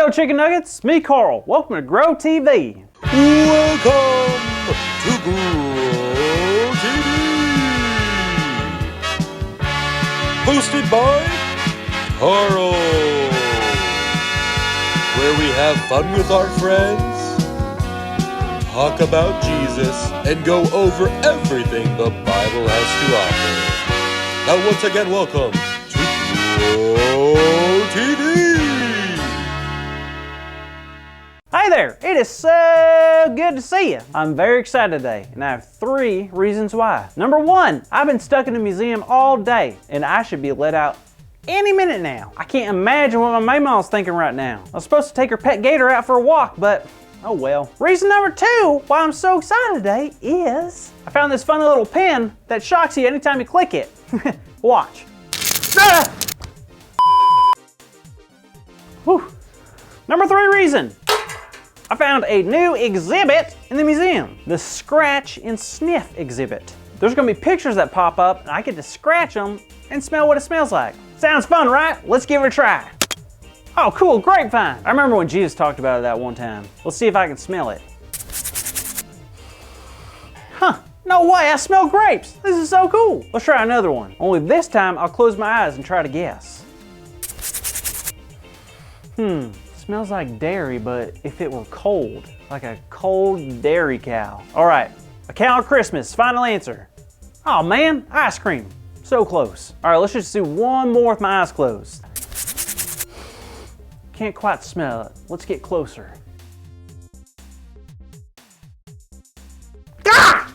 Hello, Chicken Nuggets. Me, Carl. Welcome to Grow TV. Welcome to Grow TV. Hosted by Carl. Where we have fun with our friends, talk about Jesus, and go over everything the Bible has to offer. Now once again, welcome to Grow TV. Hey there, it is so good to see you. I'm very excited today, and I have 3 reasons why. Number 1, I've been stuck in a museum all day, and I should be let out any minute now. I can't imagine what my mama's thinking right now. I was supposed to take her pet gator out for a walk, but oh well. Reason number 2 why I'm so excited today is I found this funny little pen that shocks you anytime you click it. Watch. Ah! Whew. Number 3 reason. I found a new exhibit in the museum, the Scratch and Sniff exhibit. There's gonna be pictures that pop up and I get to scratch them and smell what it smells like. Sounds fun, right? Let's give it a try. Oh, cool, grapevine. I remember when Jesus talked about it that one time. Let's see if I can smell it. Huh, no way, I smell grapes. This is so cool. Let's try another one. Only this time I'll close my eyes and try to guess. Smells like dairy, but if it were cold, like a cold dairy cow. All right, a cow at Christmas, final answer. Oh man, ice cream, so close. All right, let's just do one more with my eyes closed. Can't quite smell it. Let's get closer. Ah!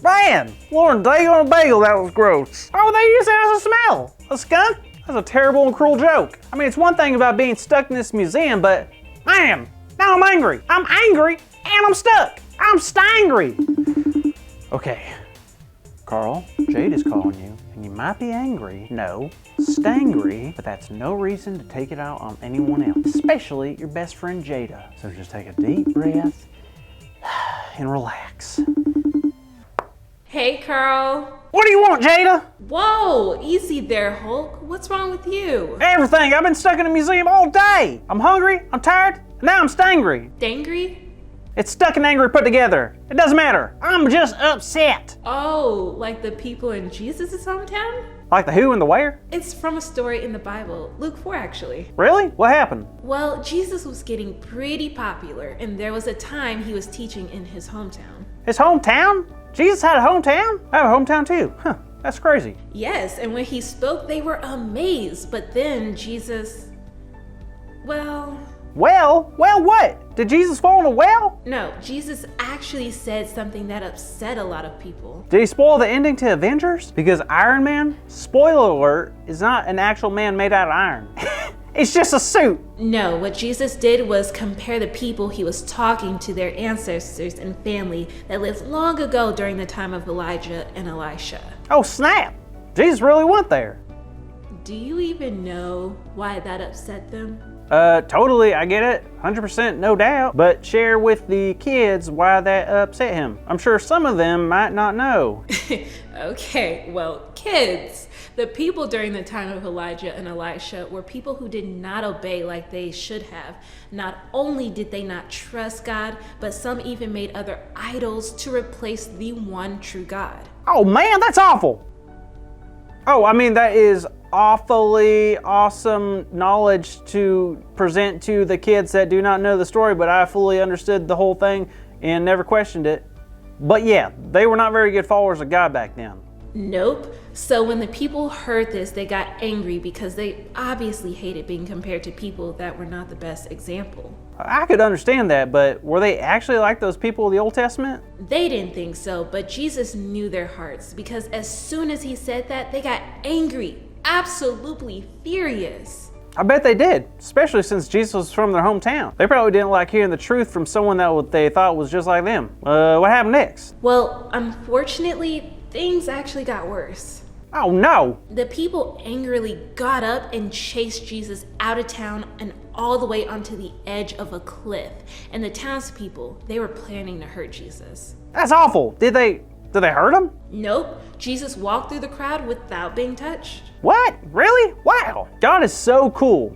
Man, Lauren, dang on a bagel, that was gross. Oh, they use it as a smell. A skunk? That's a terrible and cruel joke. I mean, it's one thing about being stuck in this museum, but man, now I'm angry. I'm angry and I'm stuck. I'm stangry. Okay, Carl, Jade is calling you, and you might be angry. No, stangry, but that's no reason to take it out on anyone else, especially your best friend Jada. So just take a deep breath and relax. Hey, Carl. What do you want, Jada? Whoa, easy there, Hulk. What's wrong with you? Everything. I've been stuck in a museum all day. I'm hungry, I'm tired, and now I'm stangry. Dangry? It's stuck and angry put together. It doesn't matter. I'm just upset. Oh, like the people in Jesus' hometown? Like the who and the where? It's from a story in the Bible, Luke 4 actually. Really? What happened? Well, Jesus was getting pretty popular, and there was a time he was teaching in his hometown. His hometown? Jesus had a hometown? I have a hometown too. Huh, that's crazy. Yes, and when he spoke, they were amazed. But then Jesus, well, what? Did Jesus fall in a well? no, Jesus actually said something that upset a lot of people. Did he spoil the ending to Avengers? Because Iron Man, spoiler alert, is not an actual man made out of iron. It's just a suit. No, what Jesus did was compare the people he was talking to their ancestors and family that lived long ago during the time of Elijah and Elisha. Oh snap, Jesus really went there. Do you even know why that upset them? Totally, I get it, 100%, no doubt. But share with the kids why that upset him. I'm sure some of them might not know. Okay, well, kids, the people during the time of Elijah and Elisha were people who did not obey like they should have. Not only did they not trust God, but some even made other idols to replace the one true God. Oh man, that's awful. Oh, I mean, that is awfully awesome knowledge to present to the kids that do not know the story, but I fully understood the whole thing and never questioned it. But yeah, they were not very good followers of God back then. Nope. So when the people heard this, they got angry because they obviously hated being compared to people that were not the best example. I could understand that, but were they actually like those people of the Old Testament? They didn't think so, but Jesus knew their hearts because as soon as he said that, they got angry, absolutely furious. I bet they did, especially since Jesus was from their hometown. They probably didn't like hearing the truth from someone that they thought was just like them. What happened next? Well, unfortunately, things actually got worse. Oh no! The people angrily got up and chased Jesus out of town and all the way onto the edge of a cliff. And the townspeople, they were planning to hurt Jesus. That's awful. Did they hurt him? Nope. Jesus walked through the crowd without being touched. What? Really? Wow. God is so cool.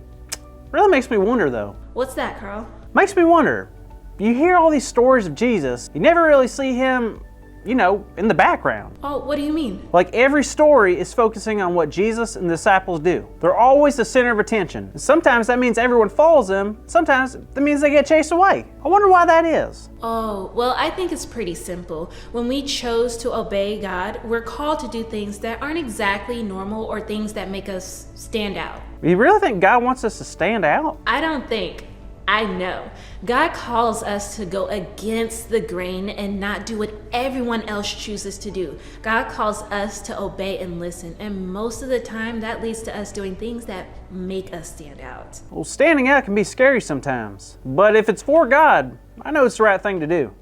Really makes me wonder though. What's that, Carl? Makes me wonder. You hear all these stories of Jesus, you never really see him, in the background. Oh, what do you mean? Like every story is focusing on what Jesus and the disciples do. They're always the center of attention. And sometimes that means everyone follows them. Sometimes that means they get chased away. I wonder why that is. Oh, well, I think it's pretty simple. When we chose to obey God, we're called to do things that aren't exactly normal or things that make us stand out. You really think God wants us to stand out? I don't think. I know. God calls us to go against the grain and not do what everyone else chooses to do. God calls us to obey and listen, and most of the time that leads to us doing things that make us stand out. Well, standing out can be scary sometimes. But if it's for God, I know it's the right thing to do.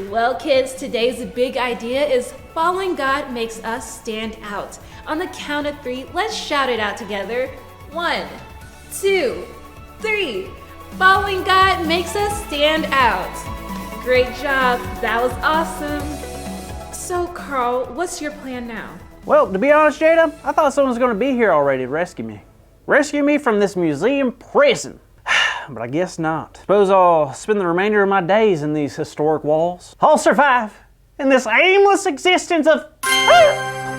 Well, kids, today's big idea is following God makes us stand out. On the count of 3, let's shout it out together. 1, 2, 3. Following God makes us stand out. Great job. That was awesome. So, Carl, what's your plan now? Well, to be honest, Jada, I thought someone was going to be here already to rescue me. Rescue me from this museum prison. But I guess not. Suppose I'll spend the remainder of my days in these historic walls. I'll survive in this aimless existence of...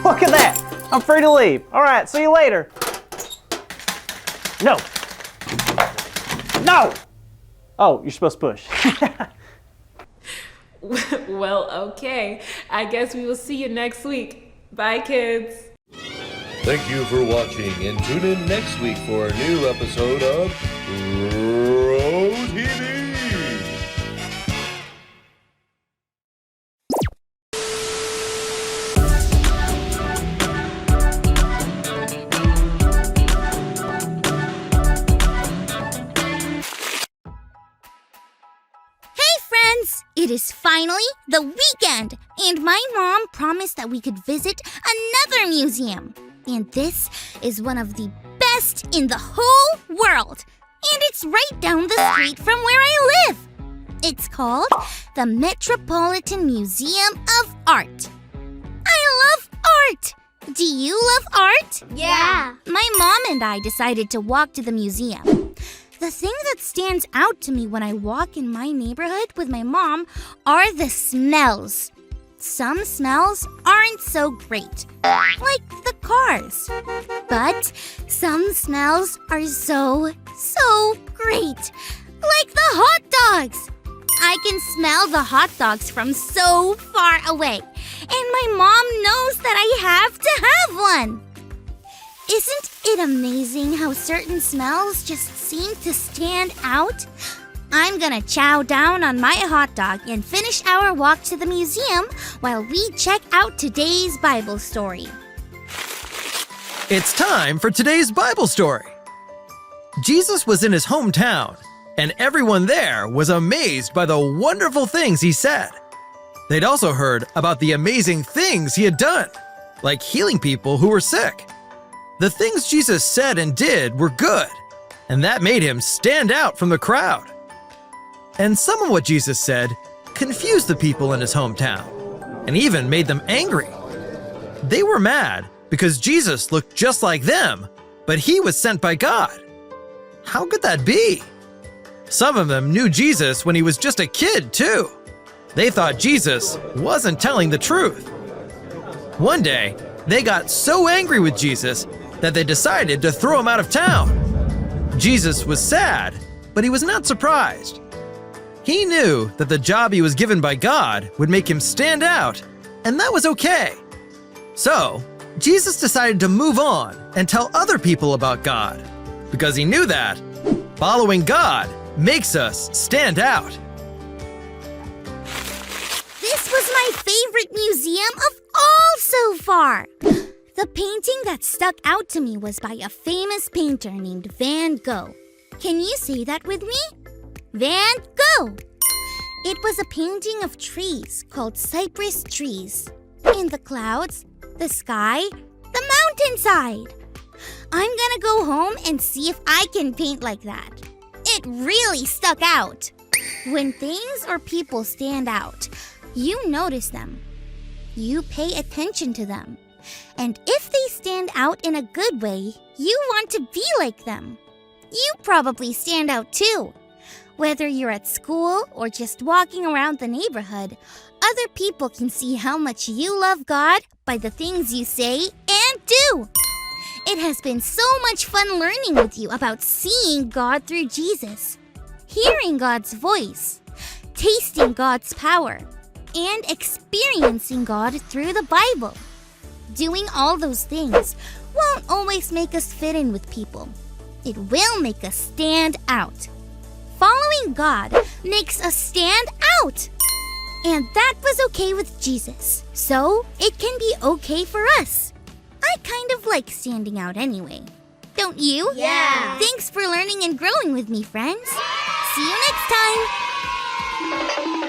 Look at that! I'm free to leave. All right, see you later. No. No! Oh, you're supposed to push. Well, okay. I guess we will see you next week. Bye, kids. Thank you for watching, and tune in next week for a new episode of Bro TV. It is finally the weekend, and my mom promised that we could visit another museum. And this is one of the best in the whole world. And it's right down the street from where I live. It's called the Metropolitan Museum of Art. I love art. Do you love art? Yeah. My mom and I decided to walk to the museum. The thing that stands out to me when I walk in my neighborhood with my mom are the smells. Some smells aren't so great, like the cars. But some smells are so great, like the hot dogs. I can smell the hot dogs from so far away, and my mom knows that I have to have one. Isn't it amazing how certain smells just seem to stand out? I'm gonna chow down on my hot dog and finish our walk to the museum while we check out today's Bible story. It's time for today's Bible story. Jesus was in his hometown, and everyone there was amazed by the wonderful things he said. They'd also heard about the amazing things he had done, like healing people who were sick. The things Jesus said and did were good, and that made him stand out from the crowd. And some of what Jesus said confused the people in his hometown, and even made them angry. They were mad because Jesus looked just like them, but he was sent by God. How could that be? Some of them knew Jesus when he was just a kid, too. They thought Jesus wasn't telling the truth. One day, they got so angry with Jesus that they decided to throw him out of town. Jesus was sad, but he was not surprised. He knew that the job he was given by God would make him stand out, and that was okay. So, Jesus decided to move on and tell other people about God, because he knew that following God makes us stand out. This was my favorite museum of all so far. The painting that stuck out to me was by a famous painter named Van Gogh. Can you say that with me? Van Gogh! It was a painting of trees called cypress trees. In the clouds, the sky, the mountainside. I'm gonna go home and see if I can paint like that. It really stuck out. When things or people stand out, you notice them. You pay attention to them. And if they stand out in a good way, you want to be like them. You probably stand out too. Whether you're at school or just walking around the neighborhood, other people can see how much you love God by the things you say and do. It has been so much fun learning with you about seeing God through Jesus, hearing God's voice, tasting God's power, and experiencing God through the Bible. Doing all those things won't always make us fit in with people. It will make us stand out. Following God makes us stand out. And that was okay with Jesus, so it can be okay for us. I kind of like standing out anyway. Don't you? Yeah. Thanks for learning and growing with me, friends. See you next time.